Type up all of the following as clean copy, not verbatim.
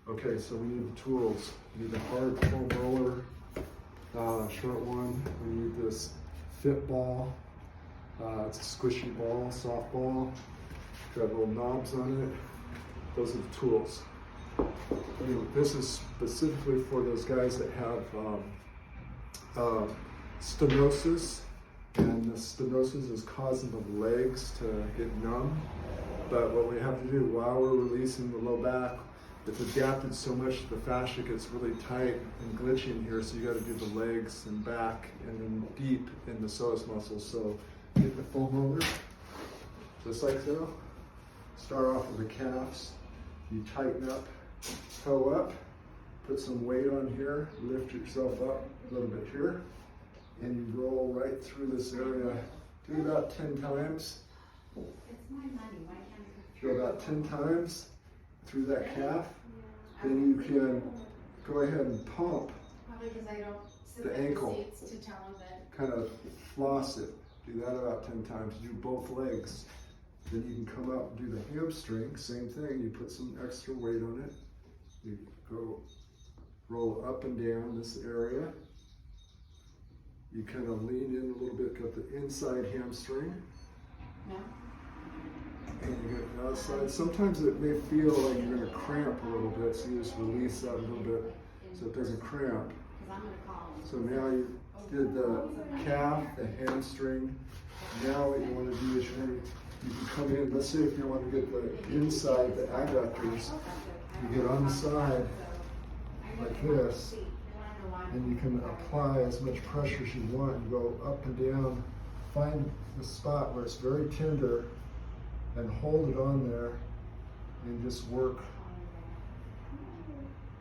Okay, so we need the tools. We need the hard foam roller, short one. We need this fit ball. It's a squishy ball, soft ball. Got little knobs on it. Those are the tools. This is specifically for those guys that have stenosis, and the stenosis is causing the legs to get numb. But what we have to do while we're releasing the low back, it's adapted so much that the fascia gets really tight and glitchy in here, so you got to do the legs and back and then deep in the psoas muscles. So get the foam roller, just like so. Start off with the calves. You tighten up, toe up, put some weight on here, lift yourself up a little bit here, and you roll right through this area. Do about 10 times. It's my money, why can't I? Go about 10 times through that calf. Then you can go ahead and pump Probably because I don't sit the at ankle. the seats to tell them that. Kind of floss it. Do that about 10 times. Do both legs. Then you can come up and do the hamstring. Same thing. You put some extra weight on it. You go roll up and down this area. You kind of lean in a little bit. Got the inside hamstring. No? And you get the outside. Sometimes it may feel like you're going to cramp a little bit, so you just release that a little bit so it doesn't cramp. Because I'm going to call them. So now you did the calf, the hamstring. Now what you want to do is you can come in. Let's say if you want to get the inside, the adductors, you get on the side like this, and you can apply as much pressure as you want. You go up and down, find the spot where it's very tender, and hold it on there, and just work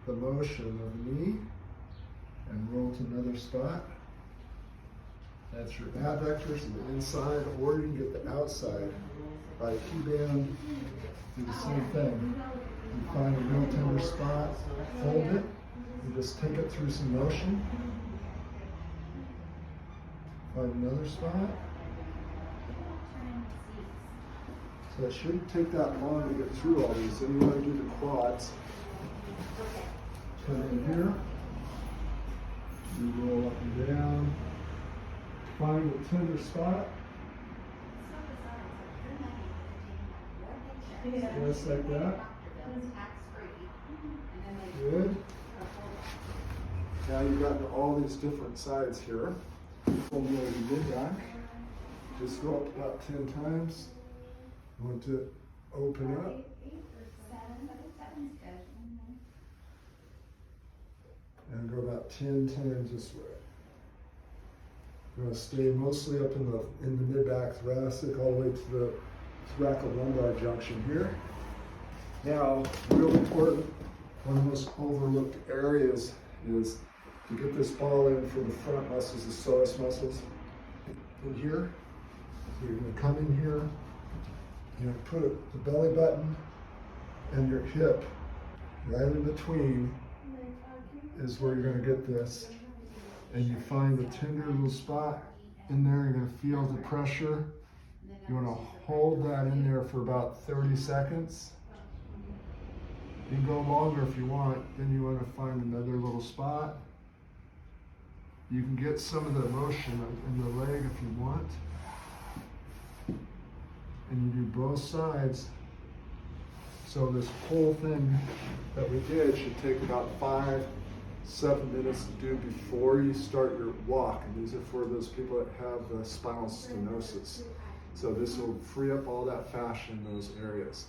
the motion of the knee, and roll to another spot. That's your adductors on the inside, or you can get the outside by a T-band. Do the same thing. You find a real tender spot, hold it, and just take it through some motion. Find another spot. So it shouldn't take that long to get through all these. Then you want to do the quads. Come in here. You roll up and down. Find a tender spot. Just like that. Good. Now you've gotten all these different sides here. From where you did back. Just go up about 10 times. You want to open up. And go about 10 times this way. You're going to stay mostly up in the mid-back thoracic all the way to the thoracolumbar junction here. Now, real important, one of the most overlooked areas is to get this ball in from the front muscles, the psoas muscles, in here. So you're going to come in here. You're going to put the belly button and your hip right in between is where you're going to get this. And you find a tender little spot in there. You're going to feel the pressure. You want to hold that in there for about 30 seconds. You can go longer if you want. Then you want to find another little spot. You can get some of the motion in the leg if you want. And you do both sides. So this whole thing that we did should take about 5-7 minutes to do before you start your walk. And these are for those people that have the spinal stenosis. So this will free up all that fascia in those areas.